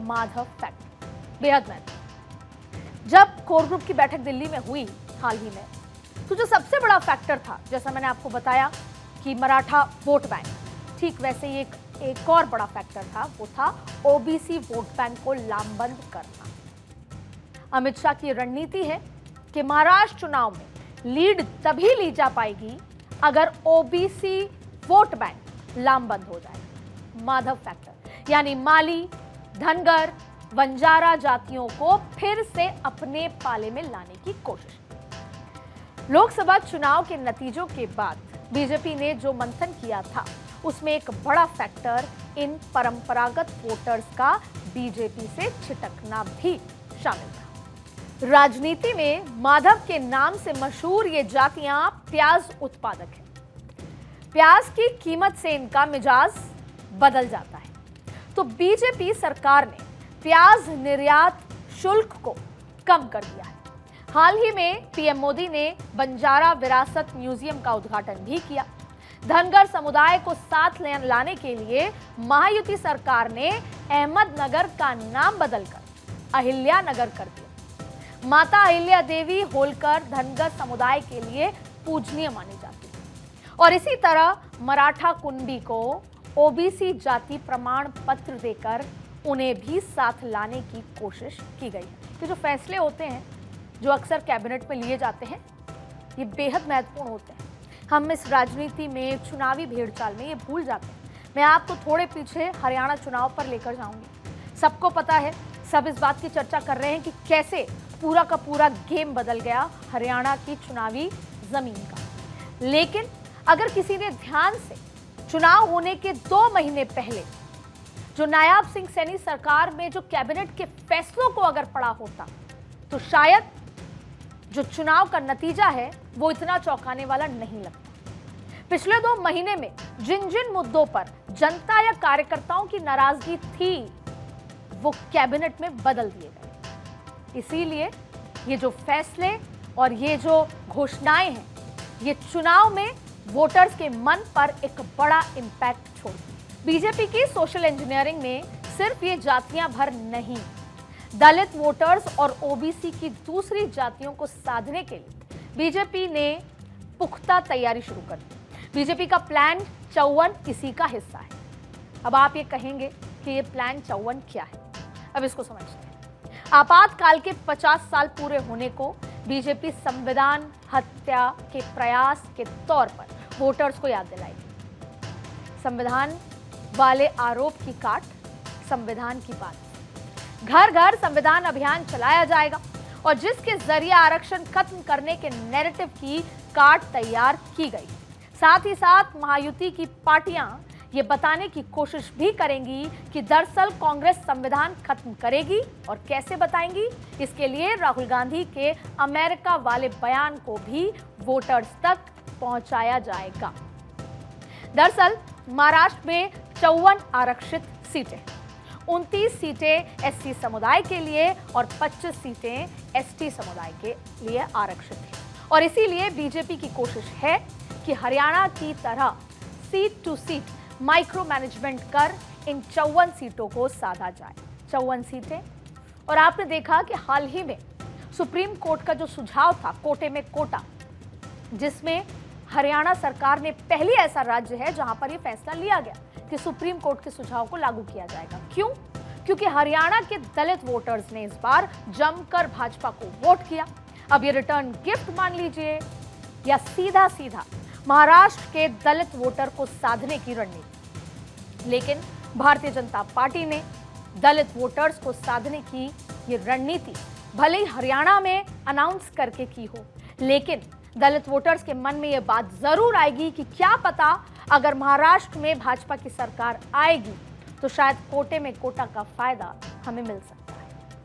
Madhav factor बेहद महत्वपूर्ण। जब कोर ग्रुप की बैठक दिल्ली में हुई हाल ही में, तो जो सबसे बड़ा फैक्टर था, जैसा मैंने आपको बताया कि मराठा वोट बैंक, ठीक वैसे ही एक और बड़ा फैक्टर था, वो था ओबीसी वोट बैंक को लामबंद करना। अमित शाह की रणनीति है कि महाराष्ट्र चुनाव में लीड तभी ली जा पाएगी अगर ओबीसी वोट बैंक लामबंद हो जाए। माधव फैक्टर यानी माली, धनगर, बंजारा जातियों को फिर से अपने पाले में लाने की कोशिश। लोकसभा चुनाव के नतीजों के बाद बीजेपी ने जो मंथन किया था, उसमें एक बड़ा फैक्टर इन परंपरागत वोटर्स का बीजेपी से छिटकना भी शामिल था। राजनीति में माधव के नाम से मशहूर ये जातियां प्याज उत्पादक हैं। प्याज की कीमत से इनका मिजाज बदल जाता है, तो बीजेपी सरकार ने प्याज निर्यात शुल्क को कम कर दिया है। हाल ही में पीएम मोदी ने बंजारा विरासत म्यूजियम का उद्घाटन भी किया। धनगर समुदाय को साथ लाने के लिए महायुति सरकार ने अहमदनगर का नाम बदलकर अहिल्या नगर कर दिया। माता अहिल्या देवी होलकर धनगर समुदाय के लिए पूजनीय मानी जाती है। और इसी तरह मराठा कुंबी को ओबीसी जाति प्रमाण पत्र देकर उन्हें भी साथ लाने की कोशिश की गई है। ये जो फैसले होते हैं, जो अक्सर कैबिनेट में लिए जाते हैं, ये बेहद महत्वपूर्ण होते हैं। हम इस राजनीति में, चुनावी भेड़चाल में ये भूल जाते हैं। मैं आपको थोड़े पीछे हरियाणा चुनाव पर लेकर जाऊंगी। सबको पता है, सब इस बात की चर्चा कर रहे हैं कि कैसे पूरा का पूरा गेम बदल गया हरियाणा की चुनावी जमीन का। लेकिन अगर किसी ने ध्यान से चुनाव होने के 2 महीने पहले जो नायाब सिंह सैनी सरकार में जो कैबिनेट के फैसलों को अगर पढ़ा होता, तो शायद जो चुनाव का नतीजा है वो इतना चौंकाने वाला नहीं लगता। पिछले 2 महीने में जिन जिन मुद्दों पर जनता या कार्यकर्ताओं की नाराजगी थी, वो कैबिनेट में बदल दिए गए। इसीलिए ये जो फैसले और ये जो घोषणाएं हैं, ये चुनाव में वोटर्स के मन पर एक बड़ा इंपैक्ट छोड़ती है। बीजेपी की सोशल इंजीनियरिंग में सिर्फ ये जातियां भर नहीं, दलित वोटर्स और ओबीसी की दूसरी जातियों को साधने के लिए बीजेपी ने पुख्ता तैयारी शुरू कर दी। बीजेपी का प्लान 54 इसी का हिस्सा है। अब आप ये कहेंगे कि ये प्लान 54 क्या है? अब इसको समझते हैं। आपातकाल के 50 साल पूरे होने को बीजेपी संविधान हत्या के प्रयास के तौर पर वोटर्स को याद दिलाएगी। संविधान वाले आरोप की काट, संविधान की बात। घर घर संविधान अभियान चलाया जाएगा और जिसके जरिए आरक्षण खत्म करने के नैरेटिव की काट तैयार की गई। साथ ही साथ महायुति की पार्टियां ये बताने की कोशिश भी करेंगी कि दरअसल कांग्रेस संविधान खत्म करेगी, और कैसे बताएंगी, इसके लिए राहुल गांधी के अमेरिका वाले बयान को भी वोटर्स तक पहुंचाया जाएगा। दरअसल महाराष्ट्र में 54 आरक्षित सीटें, 29 सीटें एससी समुदाय के लिए और 25 सीटें एसटी समुदाय के लिए आरक्षित हैं। और इसीलिए बीजेपी की कोशिश है कि हरियाणा की तरह seat to seat micro management कर इन 54 सीटों को साधा जाए। 54 सीटें। और आपने देखा कि हाल ही में सुप्रीम कोर्ट का जो सुझाव था, कोटे में कोटा, जिसमें हरियाणा सरकार ने पहली ऐसा राज्य है जहां पर यह फैसला लिया गया कि सुप्रीम कोर्ट के सुझाव को लागू किया जाएगा। क्यों? क्योंकि हरियाणा के दलित वोटर्स ने इस बार जमकर भाजपा को वोट किया। अब ये रिटर्न गिफ्ट मान लीजिए या सीधा सीधा महाराष्ट्र के दलित वोटर को साधने की रणनीति। लेकिन भारतीय जनता पार्टी ने दलित वोटर्स को साधने की ये रणनीति भले ही हरियाणा में अनाउंस करके की हो, लेकिन दलित वोटर्स के मन में ये बात जरूर आएगी कि क्या पता अगर महाराष्ट्र में भाजपा की सरकार आएगी तो शायद कोटे में कोटा का फायदा हमें मिल सकता है।